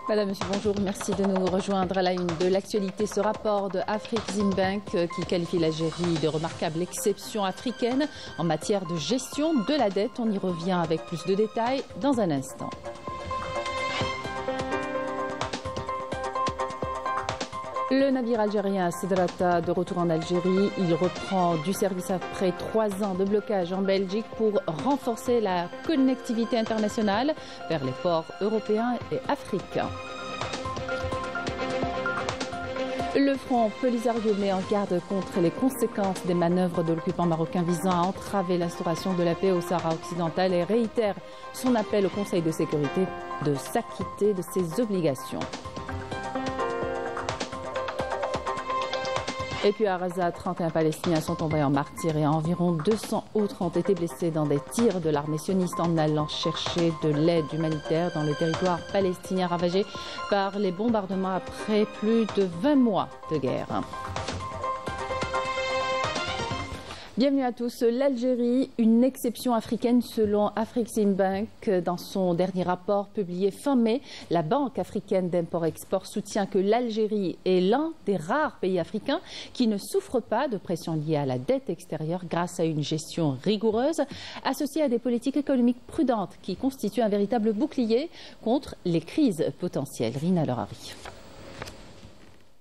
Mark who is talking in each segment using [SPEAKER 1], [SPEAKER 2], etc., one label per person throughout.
[SPEAKER 1] Madame, monsieur, bonjour. Merci de nous rejoindre à la une de l'actualité. Ce rapport de Afreximbank qui qualifie l'Algérie de remarquable exception africaine en matière de gestion de la dette. On y revient avec plus de détails dans un instant. Le navire algérien Sidrata, de retour en Algérie, il reprend du service après 3 ans de blocage en Belgique pour renforcer la connectivité internationale vers les ports européens et africains. Le front Polisario met en garde contre les conséquences des manœuvres de l'occupant marocain visant à entraver l'instauration de la paix au Sahara occidental et réitère son appel au Conseil de sécurité de s'acquitter de ses obligations. Et puis à Gaza, 31 Palestiniens sont tombés en martyrs et environ 200 autres ont été blessés dans des tirs de l'armée sioniste en allant chercher de l'aide humanitaire dans le territoire palestinien ravagé par les bombardements après plus de 20 mois de guerre. Bienvenue à tous. L'Algérie, une exception africaine selon Afreximbank. Dans son dernier rapport publié fin mai, la Banque africaine d'import-export soutient que l'Algérie est l'un des rares pays africains qui ne souffre pas de pression liée à la dette extérieure grâce à une gestion rigoureuse associée à des politiques économiques prudentes qui constituent un véritable bouclier contre les crises potentielles. Rina Lerari.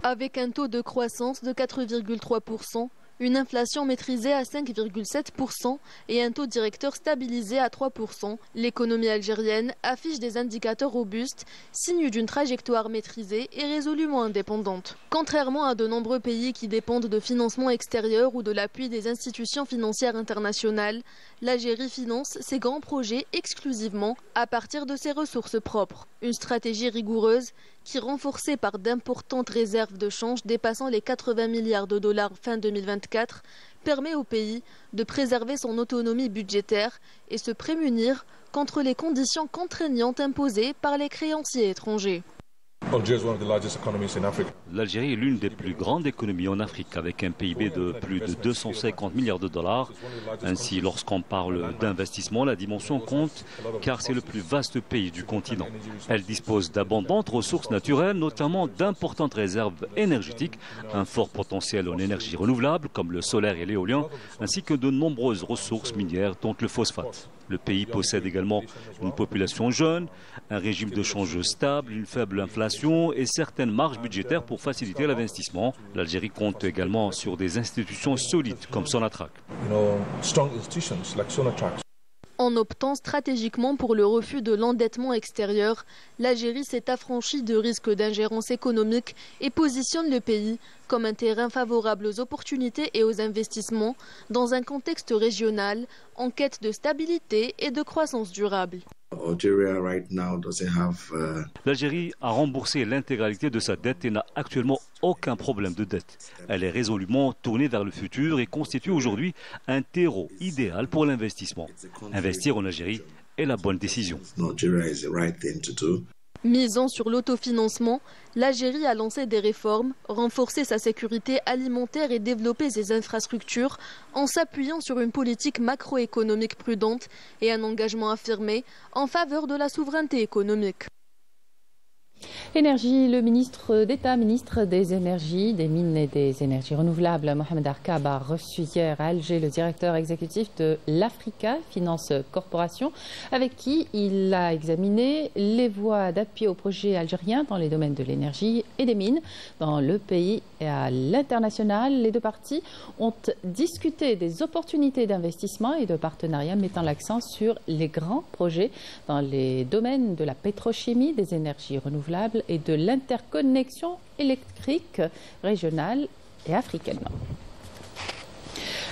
[SPEAKER 2] Avec un taux de croissance de 4,3%, une inflation maîtrisée à 5,7% et un taux directeur stabilisé à 3%, l'économie algérienne affiche des indicateurs robustes, signe d'une trajectoire maîtrisée et résolument indépendante. Contrairement à de nombreux pays qui dépendent de financements extérieurs ou de l'appui des institutions financières internationales, l'Algérie finance ses grands projets exclusivement à partir de ses ressources propres. Une stratégie rigoureuse qui, renforcée par d'importantes réserves de change dépassant les 80 milliards de dollars fin 2024, permet au pays de préserver son autonomie budgétaire et se prémunir contre les conditions contraignantes imposées par les créanciers étrangers.
[SPEAKER 3] L'Algérie est l'une des plus grandes économies en Afrique avec un PIB de plus de 250 milliards de dollars. Ainsi, lorsqu'on parle d'investissement, la dimension compte car c'est le plus vaste pays du continent. Elle dispose d'abondantes ressources naturelles, notamment d'importantes réserves énergétiques, un fort potentiel en énergie renouvelable comme le solaire et l'éolien, ainsi que de nombreuses ressources minières dont le phosphate. Le pays possède également une population jeune, un régime de change stable, une faible inflation et certaines marges budgétaires pour faciliter l'investissement. L'Algérie compte également sur des institutions solides comme Sonatrach.
[SPEAKER 2] En optant stratégiquement pour le refus de l'endettement extérieur, l'Algérie s'est affranchie de risques d'ingérence économique et positionne le pays comme un terrain favorable aux opportunités et aux investissements dans un contexte régional en quête de stabilité et de croissance durable.
[SPEAKER 3] L'Algérie a remboursé l'intégralité de sa dette et n'a actuellement aucun problème de dette. Elle est résolument tournée vers le futur et constitue aujourd'hui un terreau idéal pour l'investissement. Investir en Algérie est la bonne décision.
[SPEAKER 2] Misant sur l'autofinancement, l'Algérie a lancé des réformes, renforcé sa sécurité alimentaire et développé ses infrastructures en s'appuyant sur une politique macroéconomique prudente et un engagement affirmé en faveur de la souveraineté économique.
[SPEAKER 1] Énergie, le ministre d'État, ministre des Énergies, des Mines et des Énergies renouvelables, Mohamed Arkab, a reçu hier à Alger le directeur exécutif de l'Africa Finance Corporation, avec qui il a examiné les voies d'appui au projet algérien dans les domaines de l'énergie et des mines dans le pays et à l'international. Les deux parties ont discuté des opportunités d'investissement et de partenariat mettant l'accent sur les grands projets dans les domaines de la pétrochimie, des énergies renouvelables et de l'interconnexion électrique régionale et africaine.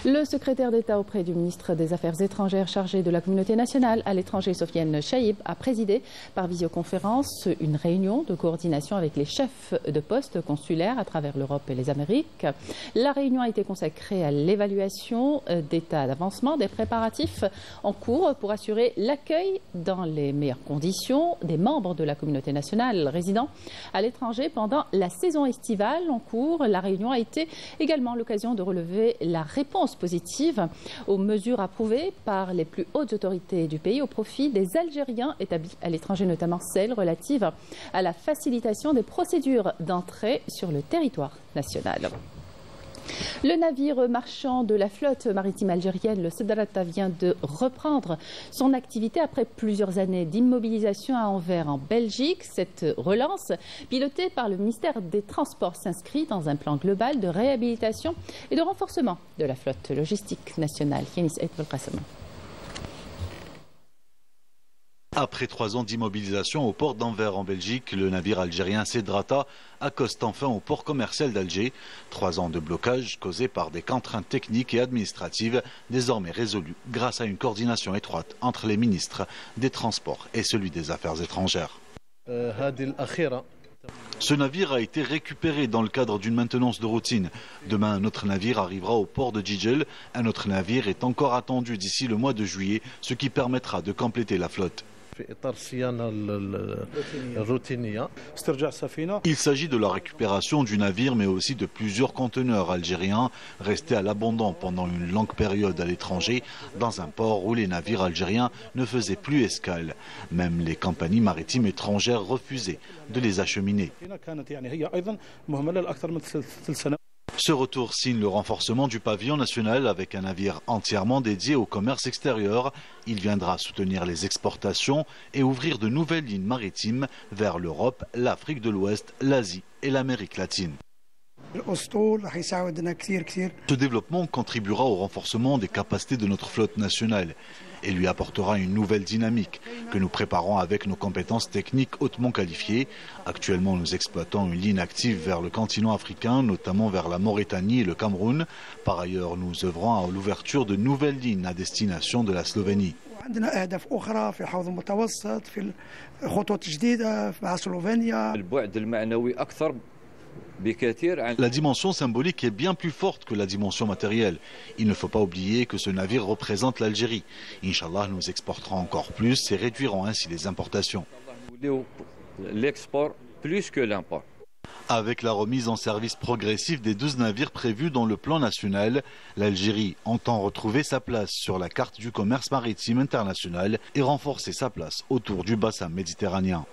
[SPEAKER 1] Le secrétaire d'État auprès du ministre des Affaires étrangères chargé de la communauté nationale à l'étranger, Sofiane Chaïb, a présidé par visioconférence une réunion de coordination avec les chefs de poste consulaires à travers l'Europe et les Amériques. La réunion a été consacrée à l'évaluation d'état d'avancement des préparatifs en cours pour assurer l'accueil dans les meilleures conditions des membres de la communauté nationale résidant à l'étranger pendant la saison estivale en cours. La réunion a été également l'occasion de relever la réponse réponse positive aux mesures approuvées par les plus hautes autorités du pays au profit des Algériens établis à l'étranger, notamment celles relatives à la facilitation des procédures d'entrée sur le territoire national. Le navire marchand de la flotte maritime algérienne, le Sedrata, vient de reprendre son activité après plusieurs années d'immobilisation à Anvers en Belgique. Cette relance, pilotée par le ministère des Transports, s'inscrit dans un plan global de réhabilitation et de renforcement de la flotte logistique nationale. Yanis Belkacem.
[SPEAKER 4] Après 3 ans d'immobilisation au port d'Anvers en Belgique, le navire algérien Sedrata accoste enfin au port commercial d'Alger. 3 ans de blocage causés par des contraintes techniques et administratives désormais résolues grâce à une coordination étroite entre les ministres des Transports et celui des Affaires étrangères. Ce navire a été récupéré dans le cadre d'une maintenance de routine. Demain, un autre navire arrivera au port de Jijel. Un autre navire est encore attendu d'ici le mois de juillet, ce qui permettra de compléter la flotte. Il s'agit de la récupération du navire, mais aussi de plusieurs conteneurs algériens restés à l'abandon pendant une longue période à l'étranger, dans un port où les navires algériens ne faisaient plus escale. Même les compagnies maritimes étrangères refusaient de les acheminer. Ce retour signe le renforcement du pavillon national avec un navire entièrement dédié au commerce extérieur. Il viendra soutenir les exportations et ouvrir de nouvelles lignes maritimes vers l'Europe, l'Afrique de l'Ouest, l'Asie et l'Amérique latine. Ce développement contribuera au renforcement des capacités de notre flotte nationale et lui apportera une nouvelle dynamique que nous préparons avec nos compétences techniques hautement qualifiées. Actuellement, nous exploitons une ligne active vers le continent africain, notamment vers la Mauritanie et le Cameroun. Par ailleurs, nous œuvrons à l'ouverture de nouvelles lignes à destination de la Slovénie. La dimension symbolique est bien plus forte que la dimension matérielle. Il ne faut pas oublier que ce navire représente l'Algérie. Inch'Allah, nous exporterons encore plus et réduirons ainsi les importations.
[SPEAKER 5] L'export plus que l'import.
[SPEAKER 4] Avec la remise en service progressive des 12 navires prévus dans le plan national, l'Algérie entend retrouver sa place sur la carte du commerce maritime international et renforcer sa place autour du bassin méditerranéen.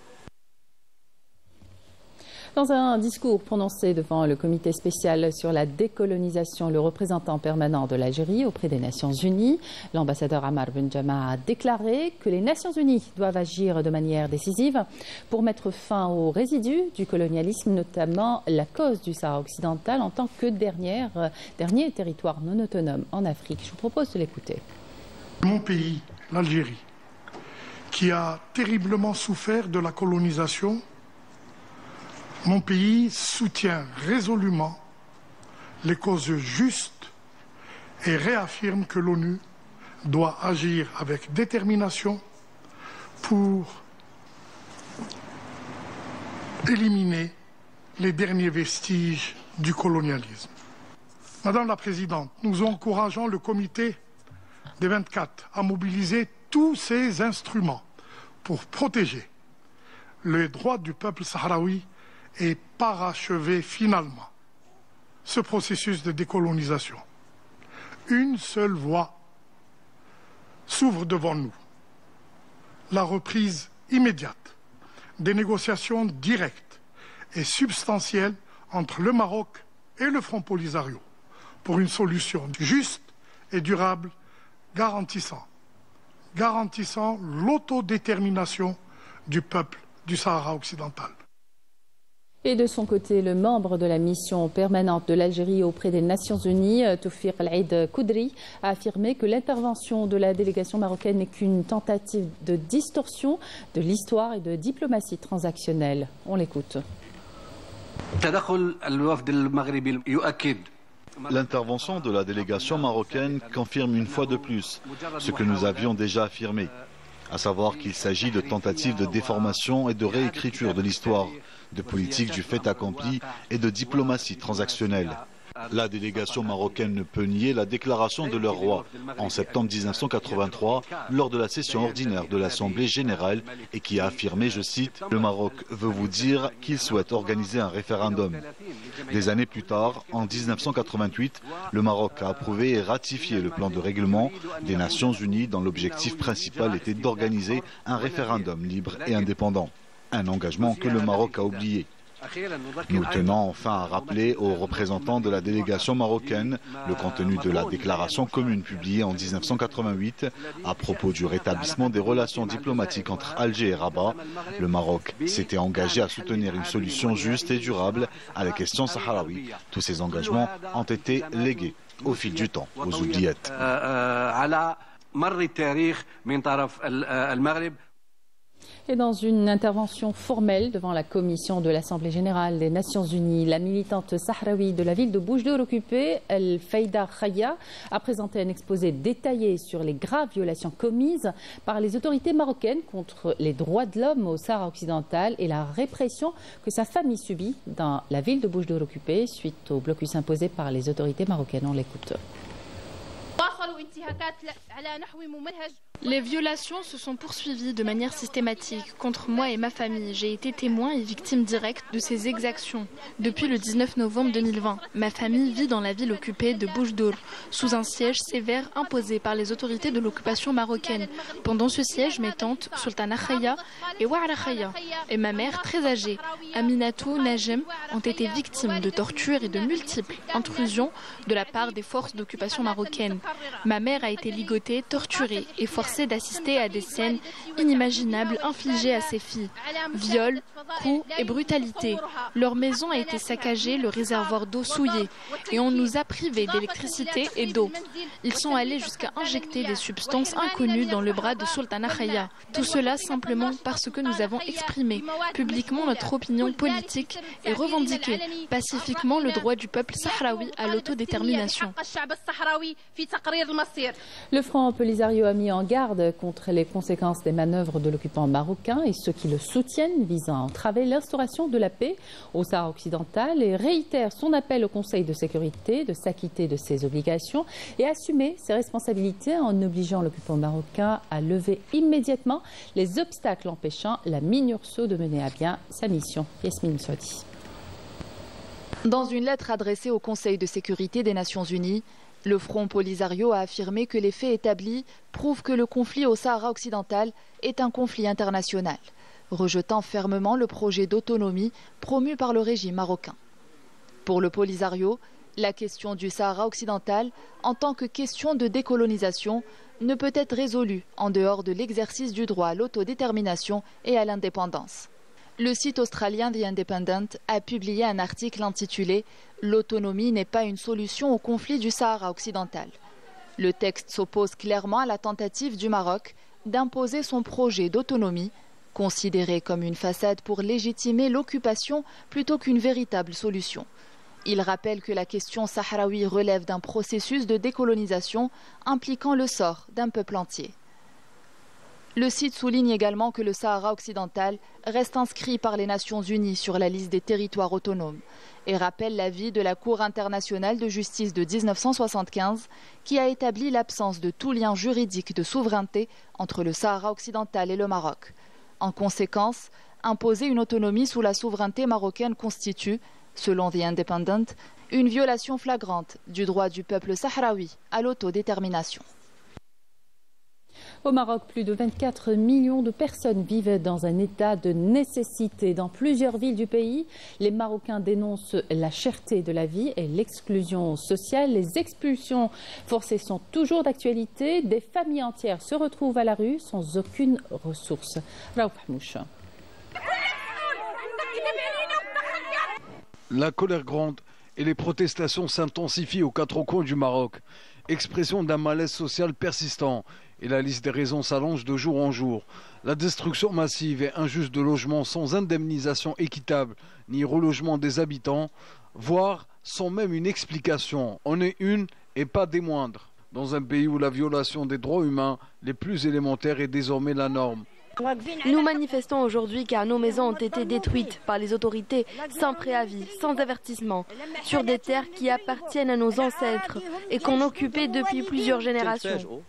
[SPEAKER 1] Dans un discours prononcé devant le comité spécial sur la décolonisation, le représentant permanent de l'Algérie auprès des Nations Unies, l'ambassadeur Ammar Benjama, a déclaré que les Nations Unies doivent agir de manière décisive pour mettre fin aux résidus du colonialisme, notamment la cause du Sahara occidental en tant que dernier territoire non autonome en Afrique. Je vous propose de l'écouter.
[SPEAKER 6] Mon pays, l'Algérie, qui a terriblement souffert de la colonisation, mon pays soutient résolument les causes justes et réaffirme que l'ONU doit agir avec détermination pour éliminer les derniers vestiges du colonialisme. Madame la Présidente, nous encourageons le comité des 24 à mobiliser tous ces instruments pour protéger les droits du peuple sahraoui et parachever finalement ce processus de décolonisation. Une seule voie s'ouvre devant nous. La reprise immédiate des négociations directes et substantielles entre le Maroc et le Front Polisario pour une solution juste et durable garantissant l'autodétermination du peuple du Sahara occidental.
[SPEAKER 1] Et de son côté, le membre de la mission permanente de l'Algérie auprès des Nations Unies, Toufiq El-Aïd Koudri, a affirmé que l'intervention de la délégation marocaine n'est qu'une tentative de distorsion de l'histoire et de diplomatie transactionnelle. On l'écoute.
[SPEAKER 4] L'intervention de la délégation marocaine confirme une fois de plus ce que nous avions déjà affirmé, à savoir qu'il s'agit de tentatives de déformation et de réécriture de l'histoire, de politique du fait accompli et de diplomatie transactionnelle. La délégation marocaine ne peut nier la déclaration de leur roi en septembre 1983 lors de la session ordinaire de l'Assemblée générale et qui a affirmé, je cite, « Le Maroc veut vous dire qu'il souhaite organiser un référendum ». Des années plus tard, en 1988, le Maroc a approuvé et ratifié le plan de règlement des Nations Unies dont l'objectif principal était d'organiser un référendum libre et indépendant. Un engagement que le Maroc a oublié. Nous tenons enfin à rappeler aux représentants de la délégation marocaine le contenu de la déclaration commune publiée en 1988 à propos du rétablissement des relations diplomatiques entre Alger et Rabat. Le Maroc s'était engagé à soutenir une solution juste et durable à la question sahraoui. Tous ces engagements ont été légués au fil du temps aux oubliettes.
[SPEAKER 1] Et dans une intervention formelle devant la commission de l'Assemblée générale des Nations Unies, la militante sahraoui de la ville de Boujdour occupée, El Faïda Khaya, a présenté un exposé détaillé sur les graves violations commises par les autorités marocaines contre les droits de l'homme au Sahara occidental et la répression que sa famille subit dans la ville de Boujdour occupée suite au blocus imposé par les autorités marocaines. On l'écoute.
[SPEAKER 5] Les violations se sont poursuivies de manière systématique contre moi et ma famille. J'ai été témoin et victime directe de ces exactions. Depuis le 19 novembre 2020, ma famille vit dans la ville occupée de Boujdour, sous un siège sévère imposé par les autorités de l'occupation marocaine. Pendant ce siège, mes tantes, Sultana Khaya et Wa'ara Khaya, et ma mère, très âgée, Aminatou Najem, ont été victimes de tortures et de multiples intrusions de la part des forces d'occupation marocaines. Ma mère a été ligotée, torturée et forcée d'assister à des scènes inimaginables infligées à ses filles. Viols, coups et brutalité. Leur maison a été saccagée, le réservoir d'eau souillé et on nous a privés d'électricité et d'eau. Ils sont allés jusqu'à injecter des substances inconnues dans le bras de Sultana Khaya. Tout cela simplement parce que nous avons exprimé publiquement notre opinion politique et revendiqué pacifiquement le droit du peuple sahraoui à l'autodétermination.
[SPEAKER 1] Le Front Polisario a mis en garde contre les conséquences des manœuvres de l'occupant marocain et ceux qui le soutiennent visant à entraver l'instauration de la paix au Sahara occidental et réitère son appel au Conseil de sécurité de s'acquitter de ses obligations et assumer ses responsabilités en obligeant l'occupant marocain à lever immédiatement les obstacles empêchant la MINURSO de mener à bien sa mission. Yasmine Soadi.
[SPEAKER 7] Dans une lettre adressée au Conseil de sécurité des Nations Unies, le Front Polisario a affirmé que les faits établis prouvent que le conflit au Sahara occidental est un conflit international, rejetant fermement le projet d'autonomie promu par le régime marocain. Pour le Polisario, la question du Sahara occidental, en tant que question de décolonisation, ne peut être résolue en dehors de l'exercice du droit à l'autodétermination et à l'indépendance. Le site australien The Independent a publié un article intitulé « L'autonomie n'est pas une solution au conflit du Sahara occidental ». Le texte s'oppose clairement à la tentative du Maroc d'imposer son projet d'autonomie, considéré comme une façade pour légitimer l'occupation plutôt qu'une véritable solution. Il rappelle que la question sahraoui relève d'un processus de décolonisation impliquant le sort d'un peuple entier. Le site souligne également que le Sahara occidental reste inscrit par les Nations Unies sur la liste des territoires autonomes et rappelle l'avis de la Cour internationale de justice de 1975 qui a établi l'absence de tout lien juridique de souveraineté entre le Sahara occidental et le Maroc. En conséquence, imposer une autonomie sous la souveraineté marocaine constitue, selon The Independent, une violation flagrante du droit du peuple sahraoui à l'autodétermination.
[SPEAKER 1] Au Maroc, plus de 24 millions de personnes vivent dans un état de nécessité. Dans plusieurs villes du pays, les Marocains dénoncent la cherté de la vie et l'exclusion sociale. Les expulsions forcées sont toujours d'actualité. Des familles entières se retrouvent à la rue sans aucune ressource. Raouf Hamouch.
[SPEAKER 8] La colère gronde et les protestations s'intensifient aux quatre coins du Maroc. Expression d'un malaise social persistant. Et la liste des raisons s'allonge de jour en jour. La destruction massive et injuste de logements sans indemnisation équitable ni relogement des habitants, voire sans même une explication, en est une et pas des moindres. Dans un pays où la violation des droits humains les plus élémentaires est désormais la norme.
[SPEAKER 9] Nous manifestons aujourd'hui car nos maisons ont été détruites par les autorités sans préavis, sans avertissement, sur des terres qui appartiennent à nos ancêtres et qu'on occupait depuis plusieurs générations.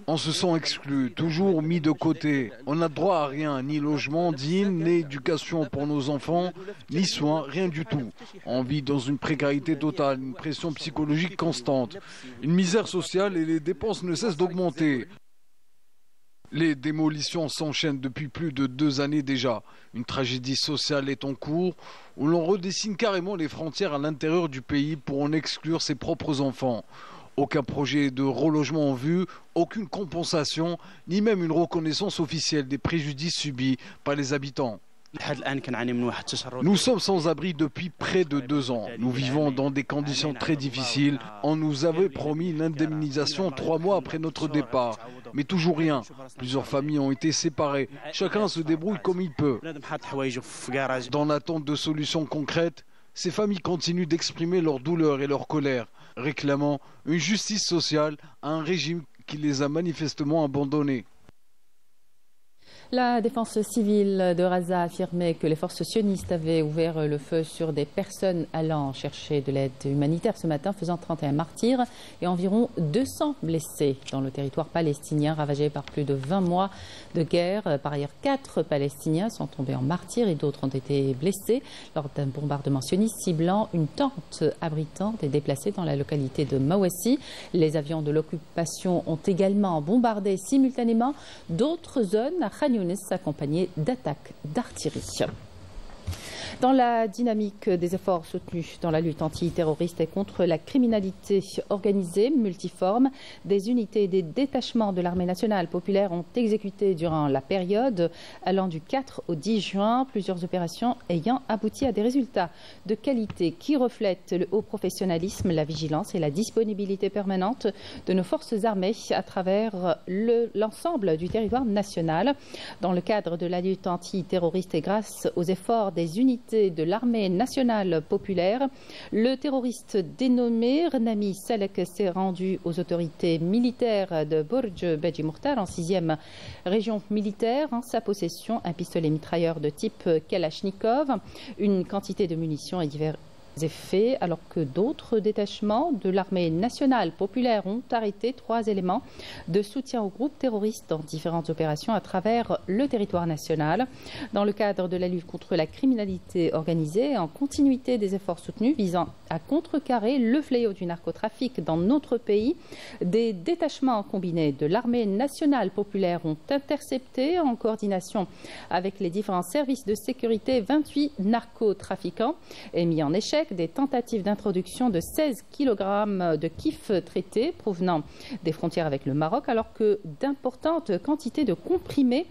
[SPEAKER 8] On se sent exclus, toujours mis de côté. On n'a droit à rien, ni logement digne, ni éducation pour nos enfants, ni soins, rien du tout. On vit dans une précarité totale, une pression psychologique constante, une misère sociale et les dépenses ne cessent d'augmenter. Les démolitions s'enchaînent depuis plus de 2 années déjà. Une tragédie sociale est en cours où l'on redessine carrément les frontières à l'intérieur du pays pour en exclure ses propres enfants. Aucun projet de relogement en vue, aucune compensation, ni même une reconnaissance officielle des préjudices subis par les habitants. Nous sommes sans abri depuis près de 2 ans. Nous vivons dans des conditions très difficiles. On nous avait promis une indemnisation 3 mois après notre départ. Mais toujours rien. Plusieurs familles ont été séparées. Chacun se débrouille comme il peut. Dans l'attente de solutions concrètes, ces familles continuent d'exprimer leur douleur et leur colère, réclamant une justice sociale à un régime qui les a manifestement abandonnés.
[SPEAKER 1] La défense civile de Gaza a affirmé que les forces sionistes avaient ouvert le feu sur des personnes allant chercher de l'aide humanitaire ce matin, faisant 31 martyrs et environ 200 blessés dans le territoire palestinien ravagé par plus de 20 mois de guerre. Par ailleurs, 4 Palestiniens sont tombés en martyrs et d'autres ont été blessés lors d'un bombardement sioniste ciblant une tente abritant des déplacés dans la localité de Mawassi. Les avions de l'occupation ont également bombardé simultanément d'autres zones à Khan Younis, accompagné d'attaques d'artillerie. Dans la dynamique des efforts soutenus dans la lutte antiterroriste et contre la criminalité organisée multiforme, des unités et des détachements de l'armée nationale populaire ont exécuté durant la période allant du 4 au 10 juin plusieurs opérations ayant abouti à des résultats de qualité qui reflètent le haut professionnalisme, la vigilance et la disponibilité permanente de nos forces armées à travers l'ensemble du territoire national. Dans le cadre de la lutte antiterroriste et grâce aux efforts des unités de l'armée nationale populaire, le terroriste dénommé Renami Salek s'est rendu aux autorités militaires de Burj Beji Mourtar en 6e région militaire. En sa possession, un pistolet mitrailleur de type Kalachnikov, une quantité de munitions et divers effets, alors que d'autres détachements de l'armée nationale populaire ont arrêté 3 éléments de soutien aux groupes terroristes dans différentes opérations à travers le territoire national. Dans le cadre de la lutte contre la criminalité organisée, en continuité des efforts soutenus visant à contrecarrer le fléau du narcotrafic dans notre pays, des détachements combinés de l'armée nationale populaire ont intercepté, en coordination avec les différents services de sécurité, 28 narcotrafiquants et mis en échec des tentatives d'introduction de 16 kg de kif traités provenant des frontières avec le Maroc, alors que d'importantes quantités de comprimés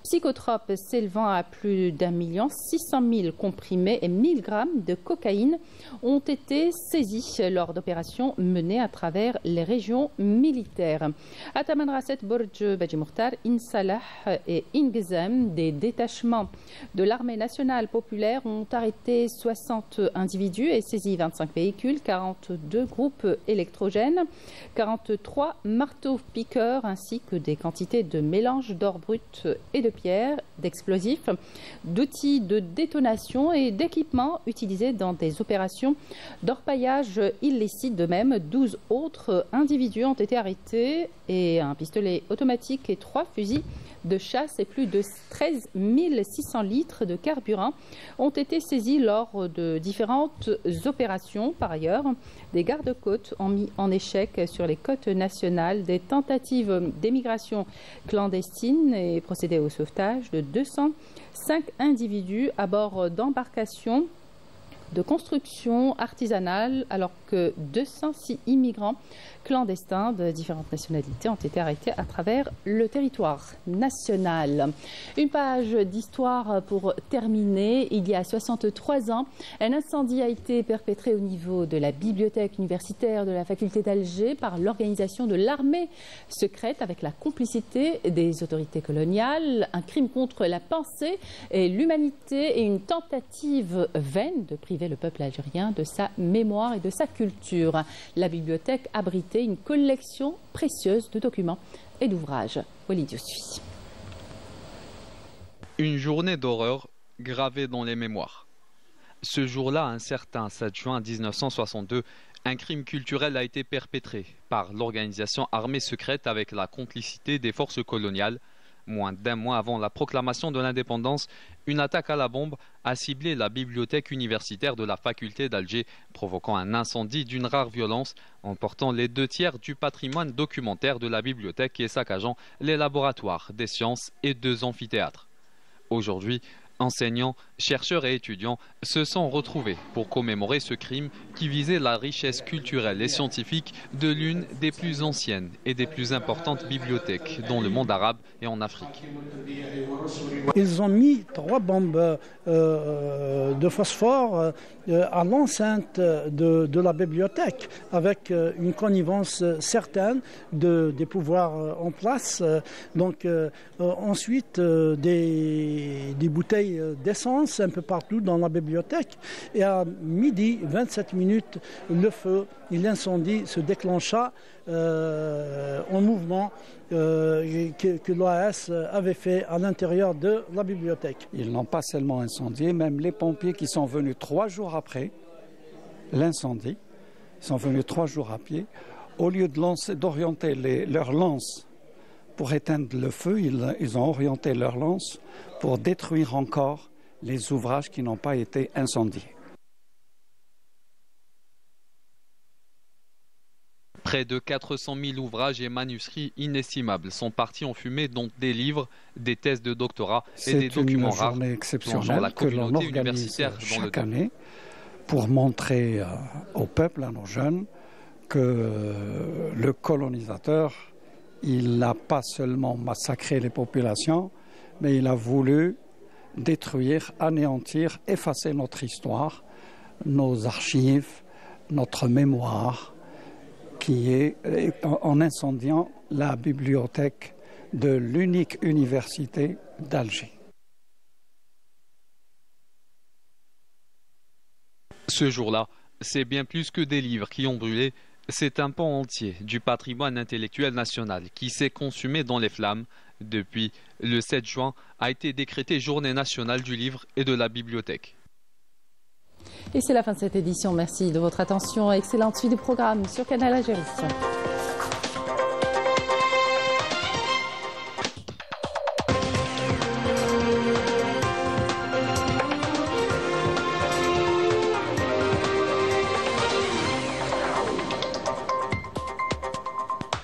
[SPEAKER 1] psychotropes s'élevant à plus d'1 600 000 comprimés et 1000 grammes de cocaïne ont été saisis lors d'opérations menées à travers les régions militaires. À Tamanrasset, Burj Beji Mourtar, Insalah et Ingezem, des détachements de l'armée nationale populaire ont arrêté 60 individus et saisi 25 véhicules, 42 groupes électrogènes, 43 marteaux-piqueurs ainsi que des quantités de mélange d'or brut et de pierres, d'explosifs, d'outils de détonation et d'équipements utilisés dans des opérations d'orpaillage illicite. De même, 12 autres individus ont été arrêtés et un pistolet automatique et 3 fusils de chasse et plus de 13 600 litres de carburant ont été saisis lors de différentes opérations. Par ailleurs, des gardes-côtes ont mis en échec sur les côtes nationales des tentatives d'émigration clandestine et procédé au sauvetage de 205 individus à bord d'embarcations de construction artisanale, alors que 206 immigrants clandestins de différentes nationalités ont été arrêtés à travers le territoire national. Une page d'histoire pour terminer. Il y a 63 ans, un incendie a été perpétré au niveau de la bibliothèque universitaire de la faculté d'Alger par l'organisation de l'armée secrète avec la complicité des autorités coloniales. Un crime contre la pensée et l'humanité et une tentative vaine de priver priver le peuple algérien de sa mémoire et de sa culture. La bibliothèque abritait une collection précieuse de documents et d'ouvrages. Walid Yousfi.
[SPEAKER 10] Une journée d'horreur gravée dans les mémoires. Ce jour-là, un certain 7 juin 1962, un crime culturel a été perpétré par l'organisation armée secrète avec la complicité des forces coloniales. Moins d'un mois avant la proclamation de l'indépendance, une attaque à la bombe a ciblé la bibliothèque universitaire de la faculté d'Alger, provoquant un incendie d'une rare violence, emportant les 2/3 du patrimoine documentaire de la bibliothèque et saccageant les laboratoires des sciences et 2 amphithéâtres. Aujourd'hui, enseignants, chercheurs et étudiants se sont retrouvés pour commémorer ce crime qui visait la richesse culturelle et scientifique de l'une des plus anciennes et des plus importantes bibliothèques dans le monde arabe et en Afrique.
[SPEAKER 11] Ils ont mis 3 bombes de phosphore à l'enceinte de la bibliothèque avec une connivence certaine des pouvoirs en place. Ensuite, des bouteilles d'essence un peu partout dans la bibliothèque. Et à midi, 27 minutes, le feu et l'incendie se déclencha en mouvement que l'OAS avait fait à l'intérieur de la bibliothèque.
[SPEAKER 12] Ils n'ont pas seulement incendié, même les pompiers qui sont venus 3 jours après l'incendie, sont venus 3 jours à pied, au lieu d'orienter leurs lances pour éteindre le feu, ils ont orienté leurs lances pour détruire encore les ouvrages qui n'ont pas été incendiés.
[SPEAKER 10] Près de 400 000 ouvrages et manuscrits inestimables sont partis en fumée, dont des livres, des thèses de doctorat et des documents rares.
[SPEAKER 12] C'est une journée exceptionnelle que l'on organise chaque année pour montrer au peuple, à nos jeunes, que le colonisateur, il n'a pas seulement massacré les populations, mais il a voulu détruire, anéantir, effacer notre histoire, nos archives, notre mémoire, qui est en incendiant la bibliothèque de l'unique université d'Alger.
[SPEAKER 10] Ce jour-là, c'est bien plus que des livres qui ont brûlé, c'est un pan entier du patrimoine intellectuel national qui s'est consumé dans les flammes. Depuis le 7 juin a été décrétée journée nationale du livre et de la bibliothèque.
[SPEAKER 1] Et c'est la fin de cette édition. Merci de votre attention. Excellente suite du programme sur Canal Algérie.